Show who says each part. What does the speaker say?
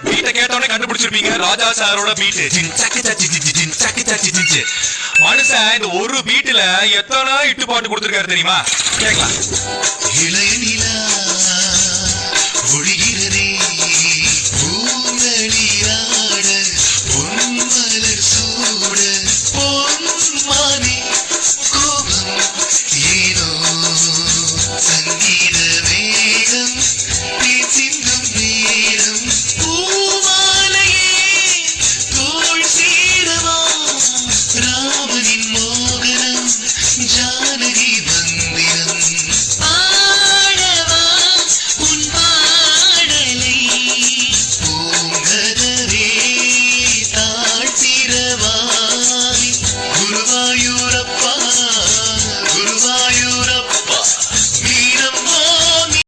Speaker 1: பீட்டை கேட்டவனே கண்டுபிடிச்சிருப்பீங்க. ராஜா சாரோட பீட்டு. மனுஷன் இந்த ஒரு பீட்டுல எத்தனை இட்டு பாட்டு கொடுத்திருக்காரு தெரியுமா? கேட்கலாம்.